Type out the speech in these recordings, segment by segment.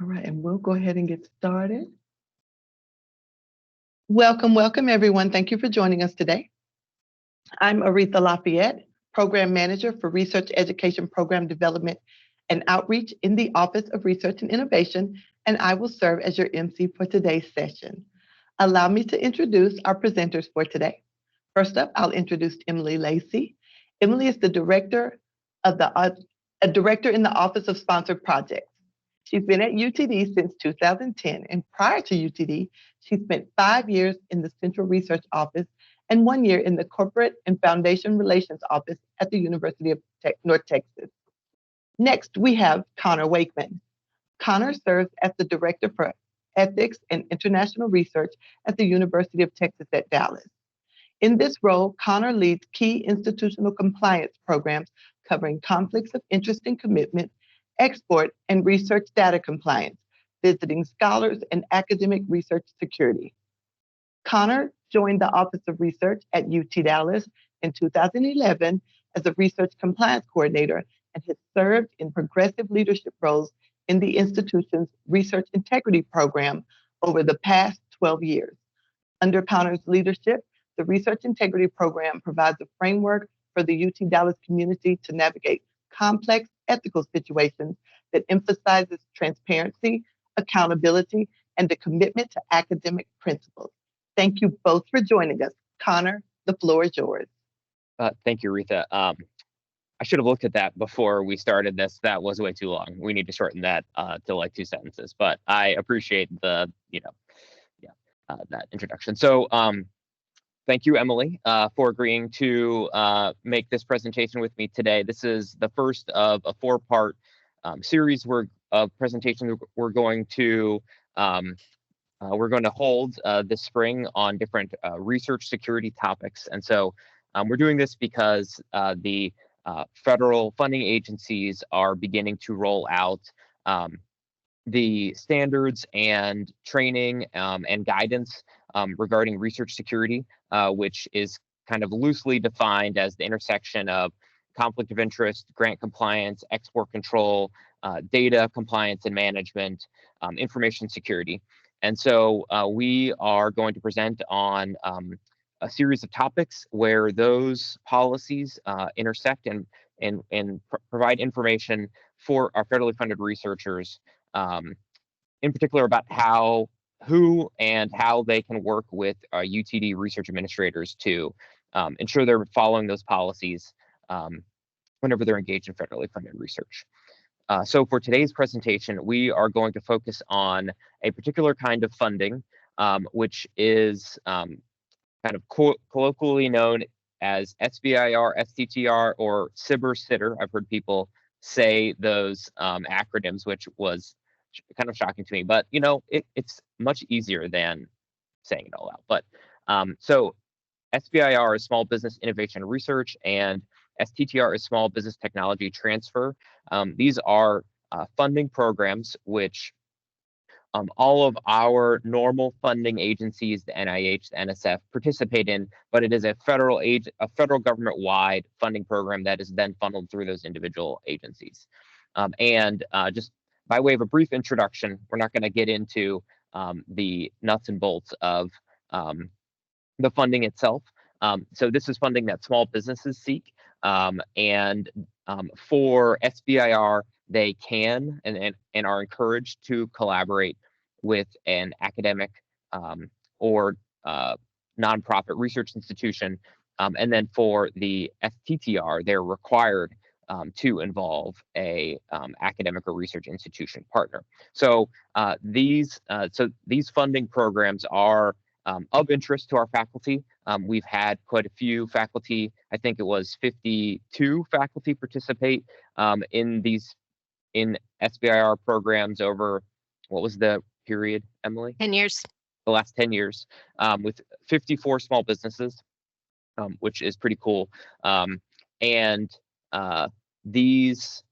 All right, and we'll go ahead and get started. Welcome everyone. Thank you for joining us today. I'm Aretha Lafayette, Program Manager for Research Education Program Development and Outreach in the Office of Research and Innovation, and I will serve as your MC for today's session. Allow me to introduce our presenters for today. First up, I'll introduce Emily Lacey. Emily is the director in the Office of Sponsored Projects. She's been at UTD since 2010, and prior to UTD, she spent 5 years in the Central Research Office and 1 year in the Corporate and Foundation Relations Office at the University of North Texas. Next, we have Connor Wakeman. Connor serves as the Director for Ethics and International Research at the University of Texas at Dallas. In this role, Connor leads key institutional compliance programs covering conflicts of interest and commitment, export and research data compliance, visiting scholars, and academic research security. Connor joined the Office of Research at UT Dallas in 2011 as a research compliance coordinator and has served in progressive leadership roles in the institution's research integrity program over the past 12 years. Under Connor's leadership, the research integrity program provides a framework for the UT Dallas community to navigate complex ethical situations that emphasizes transparency, accountability, and a commitment to academic principles. Thank you both for joining us. Connor, the floor is yours. Thank you, Rita. I should have looked at that before we started this. That was way too long. We need to shorten that to like 2 sentences, but I appreciate the, that introduction. So thank you, Emily, for agreeing to make this presentation with me today. This is the first of a 4-part series of presentations we're going to hold this spring on different research security topics. And so we're doing this because the federal funding agencies are beginning to roll out the standards and training and guidance regarding research security, which is kind of loosely defined as the intersection of conflict of interest, grant compliance, export control, data compliance and management, information security. And so we are going to present on a series of topics where those policies intersect and provide information for our federally funded researchers, in particular about who and how they can work with UTD research administrators to ensure they're following those policies whenever they're engaged in federally funded research. So for today's presentation, we are going to focus on a particular kind of funding, which is kind of colloquially known as SBIR, STTR, or SBIR SITR. I've heard people say those acronyms, which was kind of shocking to me, but it's much easier than saying it all out. But so SBIR is Small Business Innovation and Research, and STTR is Small Business Technology Transfer. These are funding programs which all of our normal funding agencies, the NIH, the NSF, participate in, but it is a federal government-wide funding program that is then funneled through those individual agencies. And just by way of a brief introduction, we're not going to get into the nuts and bolts of the funding itself. So this is funding that small businesses seek, and for SBIR, they can and are encouraged to collaborate with an academic or nonprofit research institution. And then for the STTR, they're required to involve a academic or research institution partner. So these funding programs are of interest to our faculty. We've had quite a few faculty, I think it was 52 faculty participate in SBIR programs over, what was the period, Emily? 10 years. The last 10 years, with 54 small businesses, which is pretty cool. These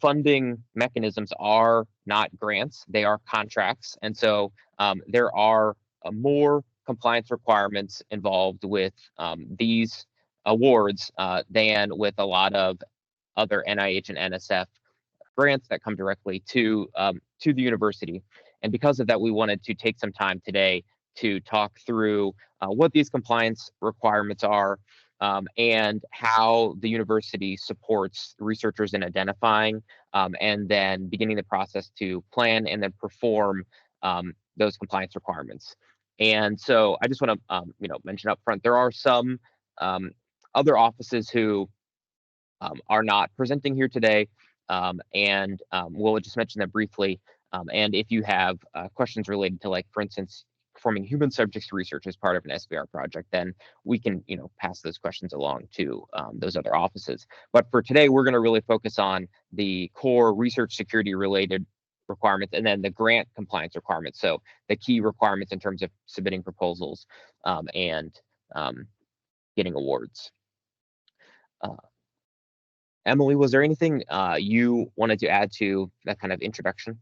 funding mechanisms are not grants, they are contracts. And so there are more compliance requirements involved with these awards than with a lot of other NIH and NSF grants that come directly to the university. And because of that, we wanted to take some time today to talk through what these compliance requirements are, and how the university supports researchers in identifying and then beginning the process to plan and then perform those compliance requirements. And so I just want to mention up front, there are some other offices who are not presenting here today, and we'll just mention them briefly. And if you have questions related to, like, for instance, performing human subjects research as part of an SBIR project, then we can pass those questions along to those other offices. But for today, we're going to really focus on the core research security related requirements and then the grant compliance requirements. So the key requirements in terms of submitting proposals and getting awards. Emily, was there anything you wanted to add to that kind of introduction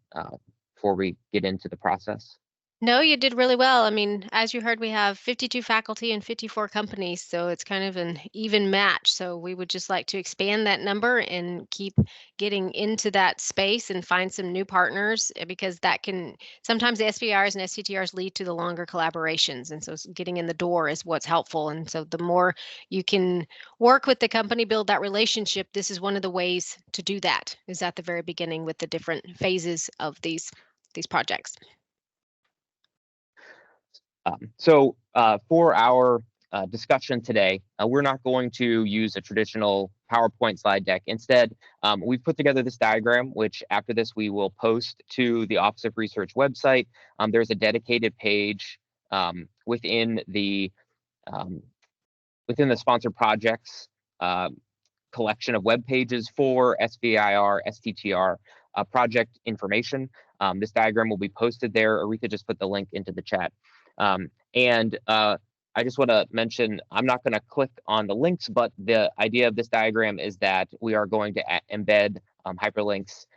before we get into the process? No, you did really well. I mean, as you heard, we have 52 faculty and 54 companies, so it's kind of an even match. So we would just like to expand that number and keep getting into that space and find some new partners, because that can sometimes the SBIRs and STTRs lead to the longer collaborations. And so getting in the door is what's helpful. And so the more you can work with the company, build that relationship, this is one of the ways to do that, is at the very beginning with the different phases of these projects. So for our discussion today, we're not going to use a traditional PowerPoint slide deck. Instead, we've put together this diagram, which after this we will post to the Office of Research website. There's a dedicated page within the sponsored projects collection of web pages for SBIR, STTR project information. This diagram will be posted there. Aretha just put the link into the chat. And I just want to mention, I'm not going to click on the links, but the idea of this diagram is that we are going to embed hyperlinks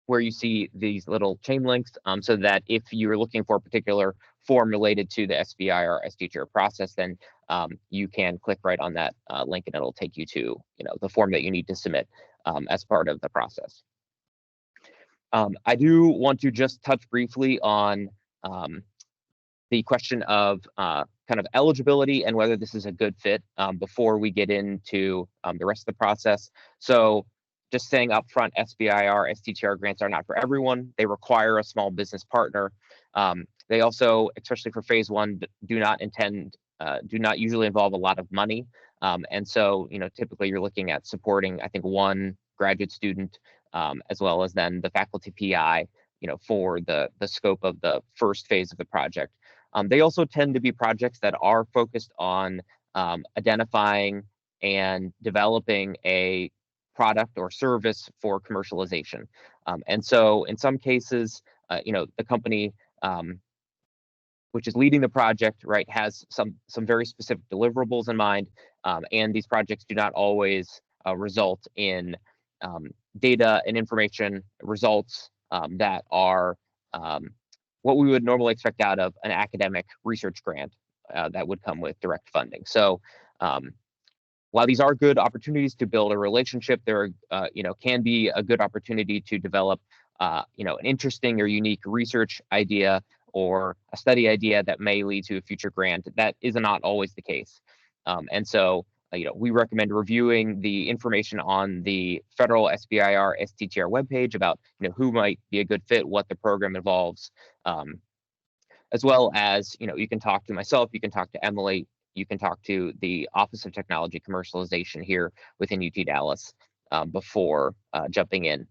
where you see these little chain links, so that if you're looking for a particular form related to the SBIR or STTR process, then you can click right on that link and it'll take you to the form that you need to submit as part of the process. I do want to just touch briefly on the question of kind of eligibility and whether this is a good fit before we get into the rest of the process. So just saying up front, SBIR, STTR grants are not for everyone. They require a small business partner. They also, especially for phase one, do not usually involve a lot of money. And so, typically you're looking at supporting, I think, one graduate student, as well as then the faculty PI, for the scope of the first phase of the project. They also tend to be projects that are focused on identifying and developing a product or service for commercialization. And so in some cases, the company which is leading the project, right, has some very specific deliverables in mind, and these projects do not always result in data and information results that are what we would normally expect out of an academic research grant that would come with direct funding. So while these are good opportunities to build a relationship, there can be a good opportunity to develop an interesting or unique research idea or a study idea that may lead to a future grant. That is not always the case. And so we recommend reviewing the information on the federal SBIR STTR webpage about who might be a good fit, what the program involves, as well as you can talk to myself, you can talk to Emily, you can talk to the Office of Technology Commercialization here within UT Dallas before jumping in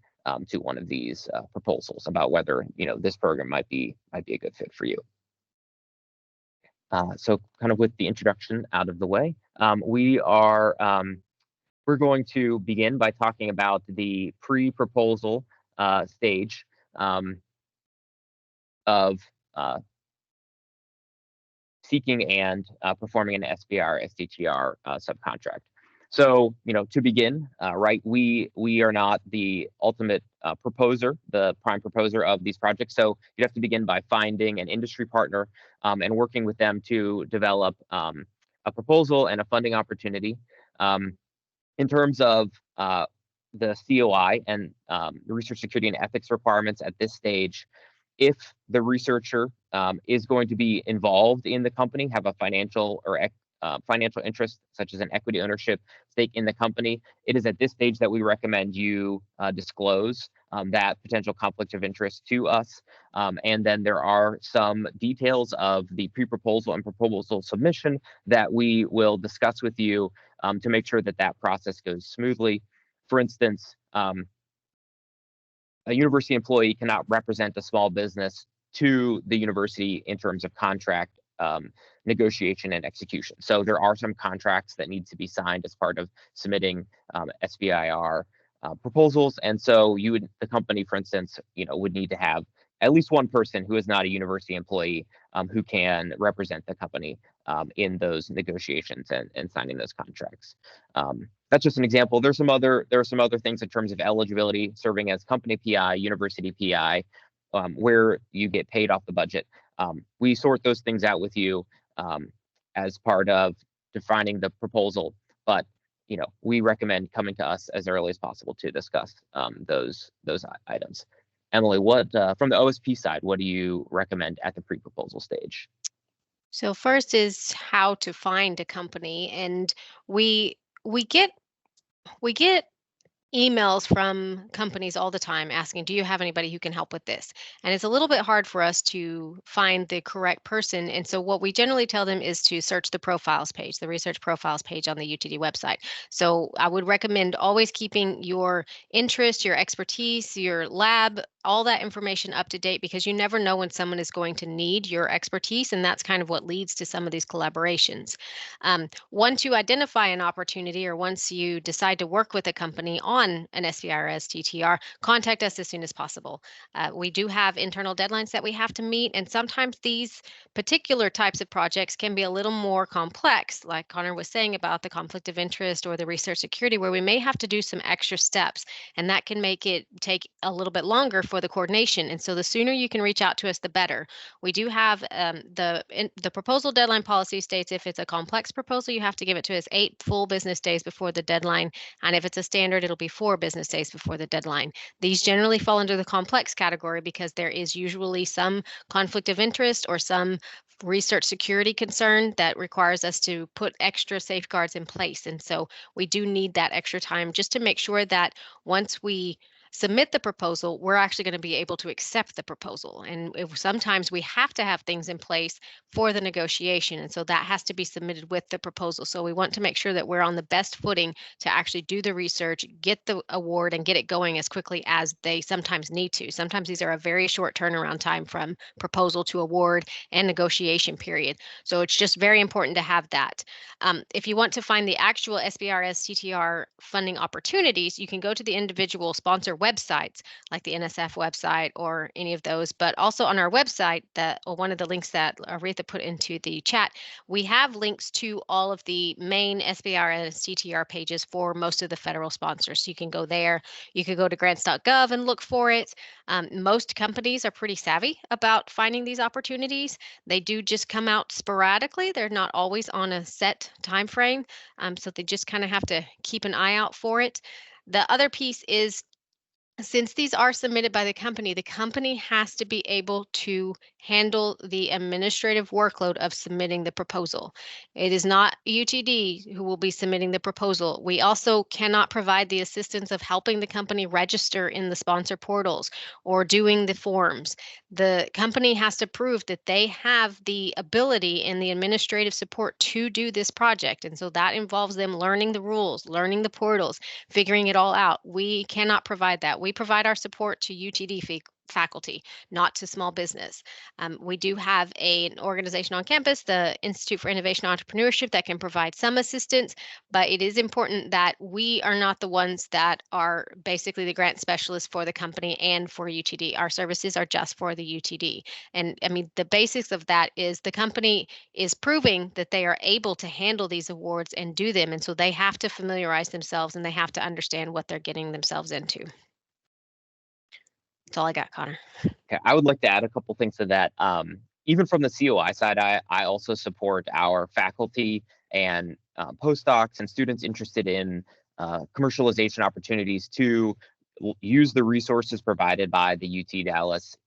to one of these proposals about whether this program might be a good fit for you. So kind of with the introduction out of the way, we're going to begin by talking about the pre-proposal stage of seeking and performing an SBIR STTR subcontract. So, to begin, right, we are not the ultimate proposer, the prime proposer of these projects. So you have to begin by finding an industry partner and working with them to develop a proposal and a funding opportunity. In terms of the COI and the research security and ethics requirements at this stage, if the researcher is going to be involved in the company, have a financial or financial interest, such as an equity ownership stake in the company, it is at this stage that we recommend you disclose that potential conflict of interest to us. And then there are some details of the pre-proposal and proposal submission that we will discuss with you to make sure that that process goes smoothly. For instance, a university employee cannot represent a small business to the university in terms of contract negotiation and execution. So there are some contracts that need to be signed as part of submitting SBIR proposals, and so the company, for instance, would need to have at least one person who is not a university employee who can represent the company in those negotiations and signing those contracts. That's just an example. There are some other things in terms of eligibility, serving as company PI, university PI, where you get paid off the budget. We sort those things out with you as part of defining the proposal, but we recommend coming to us as early as possible to discuss those items. Emily, what from the OSP side, what do you recommend at the pre-proposal stage? So first is how to find a company, and we get emails from companies all the time asking, do you have anybody who can help with this? And it's a little bit hard for us to find the correct person. And so what we generally tell them is to search the profiles page, the research profiles page on the UTD website. So I would recommend always keeping your interest, your expertise, your lab, all that information up to date, because you never know when someone is going to need your expertise. And that's kind of what leads to some of these collaborations. Once you identify an opportunity, or once you decide to work with a company on an SBIR STTR, contact us as soon as possible. We do have internal deadlines that we have to meet, and sometimes these particular types of projects can be a little more complex, like Connor was saying about the conflict of interest or the research security, where we may have to do some extra steps, and that can make it take a little bit longer for the coordination. And so the sooner you can reach out to us, the better. We do have the proposal deadline policy states if it's a complex proposal, you have to give it to us 8 full business days before the deadline. And if it's a standard, it'll be 4 business days before the deadline. These generally fall under the complex category because there is usually some conflict of interest or some research security concern that requires us to put extra safeguards in place. And so we do need that extra time just to make sure that once we submit the proposal, we're actually going to be able to accept the proposal. And sometimes we have to have things in place for the negotiation. And so that has to be submitted with the proposal. So we want to make sure that we're on the best footing to actually do the research, get the award, and get it going as quickly as they sometimes need to. Sometimes these are a very short turnaround time from proposal to award and negotiation period. So it's just very important to have that. If you want to find the actual SBIR STTR funding opportunities, you can go to the individual sponsor websites like the NSF website or any of those, but also on our website, one of the links that Aretha put into the chat, we have links to all of the main SBIR and STTR pages for most of the federal sponsors. So you can go there, you could go to grants.gov and look for it. Most companies are pretty savvy about finding these opportunities. They do just come out sporadically. They're not always on a set time frame. So they just kind of have to keep an eye out for it. The other piece is, since these are submitted by the company has to be able to handle the administrative workload of submitting the proposal. It is not UTD who will be submitting the proposal. We also cannot provide the assistance of helping the company register in the sponsor portals or doing the forms. The company has to prove that they have the ability and the administrative support to do this project. And so that involves them learning the rules, learning the portals, figuring it all out. We cannot provide that. We provide our support to UTD faculty, not to small business. We do have an organization on campus, the Institute for Innovation and Entrepreneurship, that can provide some assistance, but it is important that we are not the ones that are basically the grant specialists for the company and for UTD. Our services are just for the UTD. And I mean, the basics of that is the company is proving that they are able to handle these awards and do them. And so they have to familiarize themselves and they have to understand what they're getting themselves into. That's all I got, Connor. Okay, I would like to add a couple things to that. Even from the COI side, I also support our faculty and postdocs and students interested in commercialization opportunities to use the resources provided by the UT Dallas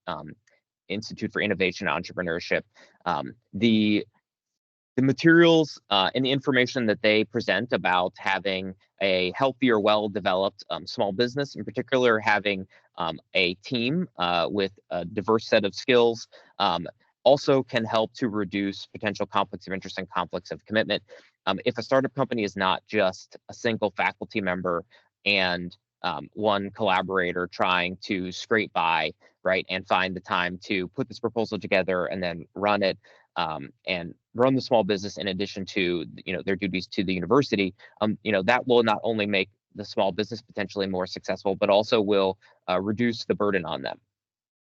Institute for Innovation and Entrepreneurship. The materials and the information that they present about having a healthier, well-developed small business, in particular having a team with a diverse set of skills, also can help to reduce potential conflicts of interest and conflicts of commitment. If a startup company is not just a single faculty member and one collaborator trying to scrape by, right, and find the time to put this proposal together and then run it, and run the small business in addition to their duties to the university, that will not only make the small business potentially more successful, but also will reduce the burden on them.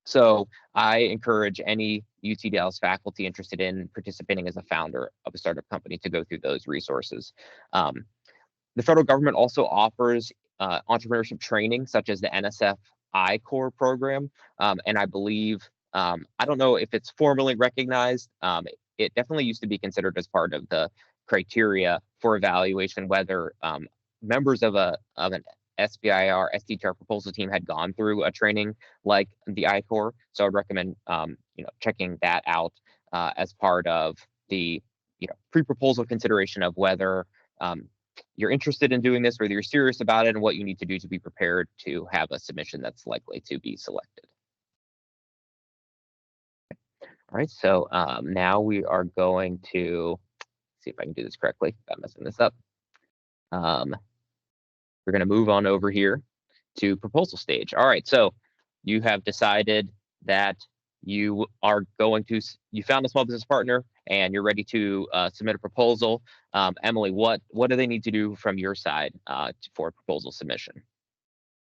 So I encourage any UT Dallas faculty interested in participating as a founder of a startup company to go through those resources. The federal government also offers entrepreneurship training, such as the NSF I-Corps program, and I believe, I don't know if it's formally recognized. It definitely used to be considered as part of the criteria for evaluation whether members of an SBIR, STTR proposal team had gone through a training like the I-Corps. So I'd recommend checking that out as part of the pre-proposal consideration of whether you're interested in doing this, whether you're serious about it, and what you need to do to be prepared to have a submission that's likely to be selected. All right, so now we are going to see if I can do this correctly without messing this up. We're going to move on over here to proposal stage. All right, so you have decided that you found a small business partner and you're ready to submit a proposal. Emily, what do they need to do from your side for proposal submission?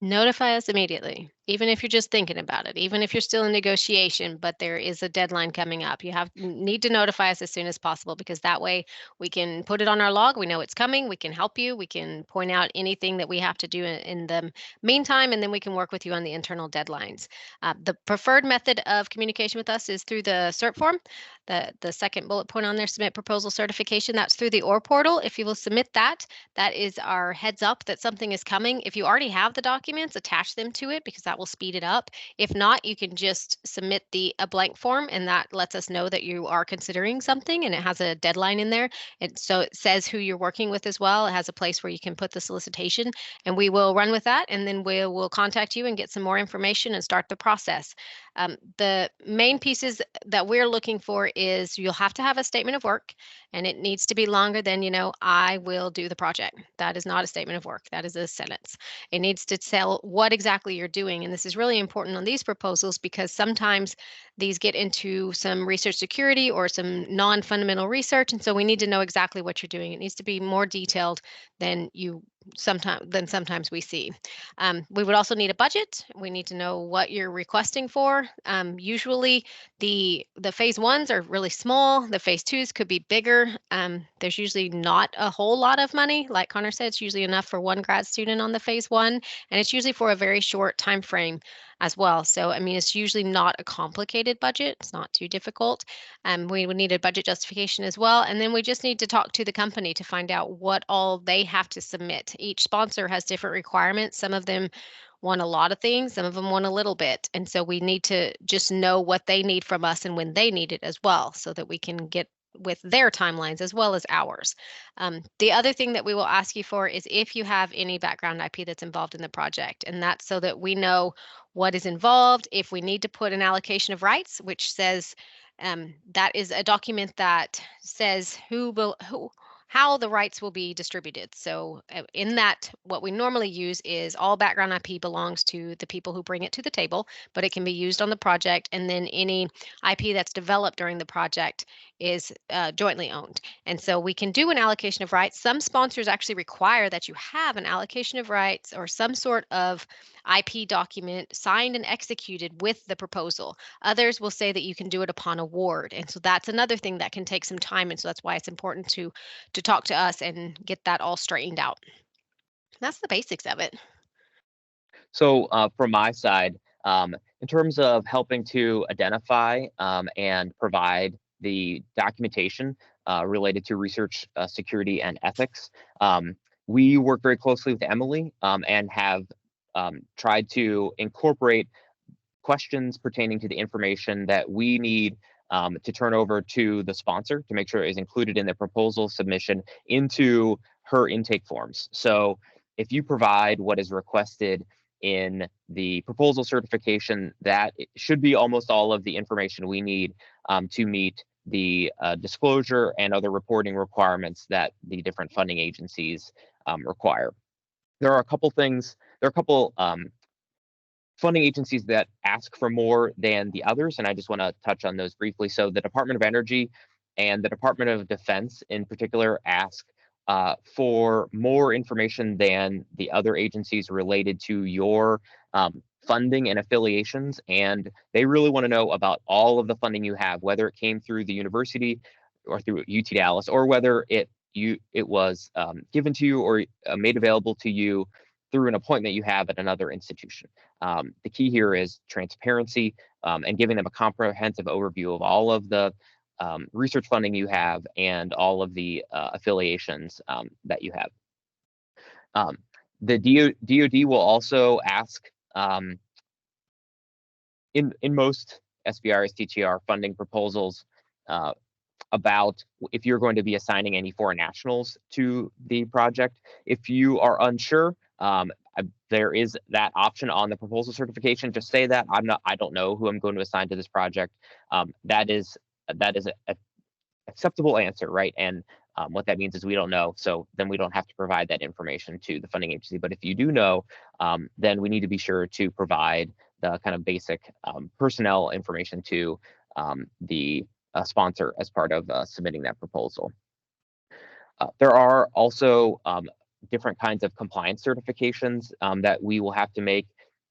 Notify us immediately, even if you're just thinking about it, even if you're still in negotiation, but there is a deadline coming up. You need to notify us as soon as possible, because that way we can put it on our log. We know it's coming. We can help you. We can point out anything that we have to do in the meantime, and then we can work with you on the internal deadlines. The preferred method of communication with us is through the CERT form. The second bullet point on there, submit proposal certification, that's through the OR portal. If you will submit that, that is our heads up that something is coming. If you already have the documents, attach them to it, because that will speed it up. If not, you can just submit a blank form, and that lets us know that you are considering something, and it has a deadline in there. And so it says who you're working with as well. It has a place where you can put the solicitation, and we will run with that, and then we'll contact you and get some more information and start the process. The main pieces that we're looking for is you'll have to have a statement of work, and it needs to be longer than, I will do the project. That is not a statement of work. That is a sentence. It needs to tell what exactly you're doing. And this is really important on these proposals, because sometimes these get into some research security or some non-fundamental research. And so we need to know exactly what you're doing. It needs to be more detailed than sometimes we see. We would also need a budget. We need to know what you're requesting for. Usually the phase ones are really small. The phase twos could be bigger. There's usually not a whole lot of money. Like Connor said, it's usually enough for one grad student on the phase one, and it's usually for a very short time frame as well. So, it's usually not a complicated budget. It's not too difficult. We would need a budget justification as well. And then we just need to talk to the company to find out what all they have to submit. Each sponsor has different requirements. Some of them want a lot of things, some of them want a little bit. And so we need to just know what they need from us and when they need it as well, so that we can get with their timelines as well as ours. The other thing that we will ask you for is if you have any background IP that's involved in the project, and that's so that we know what is involved. If we need to put an allocation of rights, which says that is a document that says how the rights will be distributed. So in that, what we normally use is all background IP belongs to the people who bring it to the table, but it can be used on the project. And then any IP that's developed during the project is jointly owned. And so we can do an allocation of rights. Some sponsors actually require that you have an allocation of rights or some sort of IP document signed and executed with the proposal. Others will say that you can do it upon award. And so that's another thing that can take some time. And so that's why it's important to talk to us and get that all straightened out. That's the basics of it. So from my side, in terms of helping to identify and provide the documentation related to research security and ethics, we work very closely with Emily and have tried to incorporate questions pertaining to the information that we need to turn over to the sponsor to make sure it is included in the proposal submission into her intake forms. So if you provide what is requested in the proposal certification, that should be almost all of the information we need to meet the disclosure and other reporting requirements that the different funding agencies require. There are a couple things, there are a couple funding agencies that ask for more than the others, and I just want to touch on those briefly. So the Department of Energy and the Department of Defense in particular ask for more information than the other agencies related to your funding and affiliations, and they really want to know about all of the funding you have, whether it came through the university or through UT Dallas, or whether it was given to you or made available to you through an appointment you have at another institution. The key here is transparency and giving them a comprehensive overview of all of the research funding you have and all of the affiliations that you have. The DoD will also ask in most SBIR, STTR funding proposals about if you're going to be assigning any foreign nationals to the project. If you are unsure, there is that option on the proposal certification. Just say that I don't know who I'm going to assign to this project. That is a acceptable answer, right? And what that means is we don't know, so then we don't have to provide that information to the funding agency. But if you do know, then we need to be sure to provide the kind of basic personnel information to the sponsor as part of submitting that proposal. There are also different kinds of compliance certifications that we will have to make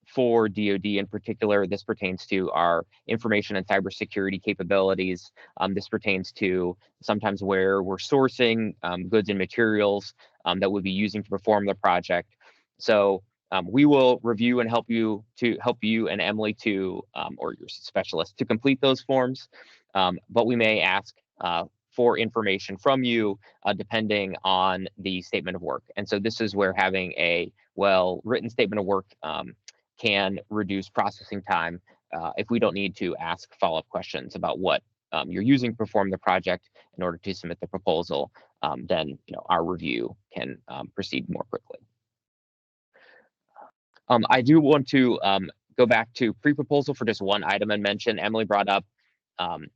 for DoD in particular. This pertains to our information and cybersecurity capabilities. This pertains to sometimes where we're sourcing goods and materials that we'll be using to perform the project. So we will review and help you and Emily to, or your specialist, to complete those forms. But we may ask for information from you depending on the statement of work. And so this is where having a well-written statement of work can reduce processing time if we don't need to ask follow-up questions about what you're using to perform the project in order to submit the proposal. Then our review can proceed more quickly. I do want to go back to pre-proposal for just one item and mention. Emily brought up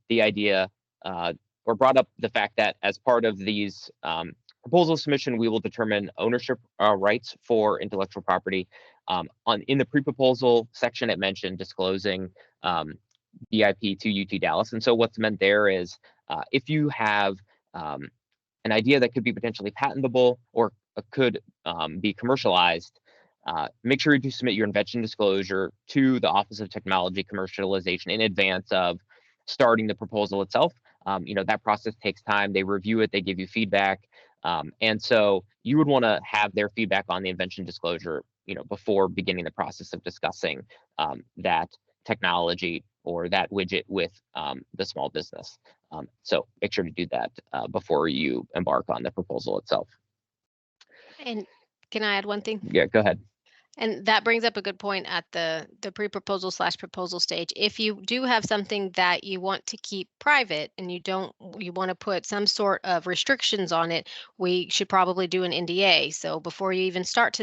the idea or brought up the fact that as part of these proposal submission, we will determine ownership rights for intellectual property. In the pre-proposal section, it mentioned disclosing BIP to UT Dallas. And so what's meant there is if you have an idea that could be potentially patentable or could be commercialized, make sure you submit your invention disclosure to the Office of Technology Commercialization in advance of starting the proposal itself. That process takes time. They review it, they give you feedback. And so you would want to have their feedback on the invention disclosure, before beginning the process of discussing that technology or that widget with the small business. So make sure to do that before you embark on the proposal itself. And can I add one thing? Yeah, go ahead. And that brings up a good point at the pre-proposal / proposal stage. If you do have something that you want to keep private and you want to put some sort of restrictions on it, we should probably do an NDA. So before you even start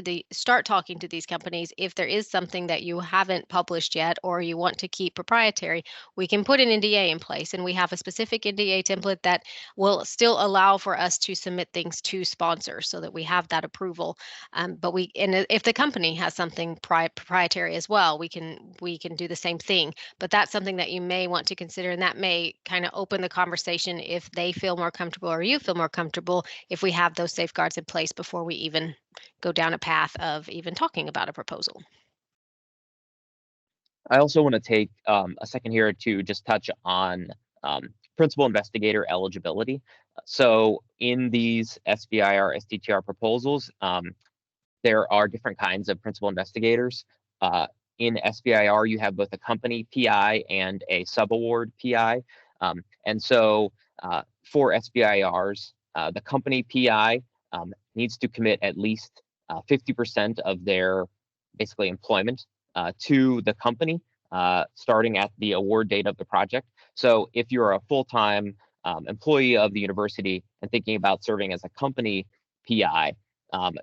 talking to these companies, if there is something that you haven't published yet or you want to keep proprietary, we can put an NDA in place, and we have a specific NDA template that will still allow for us to submit things to sponsors so that we have that approval. And if the company has something proprietary as well, we can do the same thing. But that's something that you may want to consider, and that may kind of open the conversation if they feel more comfortable or you feel more comfortable if we have those safeguards in place before we even go down a path of even talking about a proposal. I also want to take a second here to just touch on principal investigator eligibility. So in these SBIR, STTR proposals, there are different kinds of principal investigators. In SBIR, you have both a company PI and a subaward PI. And so for SBIRs, the company PI needs to commit at least 50% of their basically employment to the company, starting at the award date of the project. So if you're a full-time employee of the university and thinking about serving as a company PI,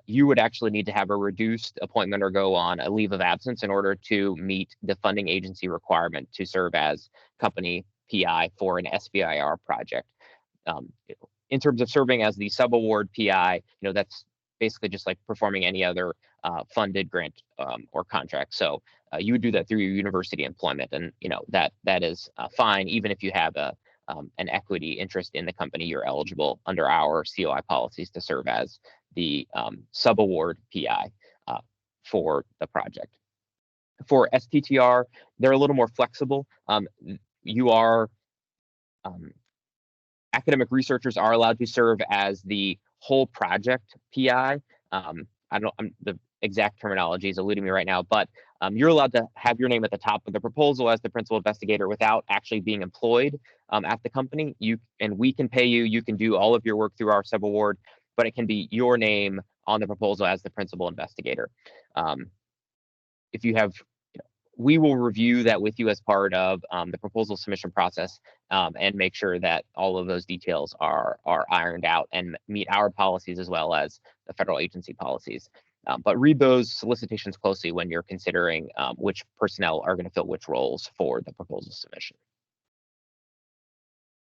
you would actually need to have a reduced appointment or go on a leave of absence in order to meet the funding agency requirement to serve as company PI for an SBIR project. In terms of serving as the subaward PI, that's basically just like performing any other funded grant or contract. So you would do that through your university employment, and that is fine even if you have an equity interest in the company. You're eligible under our COI policies to serve as the subaward PI for the project. For STTR, they're a little more flexible. Academic researchers are allowed to serve as the whole project PI. The exact terminology is eluding me right now, but you're allowed to have your name at the top of the proposal as the principal investigator without actually being employed at the company. And we can pay you. You can do all of your work through our subaward, but it can be your name on the proposal as the principal investigator. If you have, we will review that with you as part of the proposal submission process and make sure that all of those details are ironed out and meet our policies as well as the federal agency policies. But read those solicitations closely when you're considering which personnel are going to fill which roles for the proposal submission.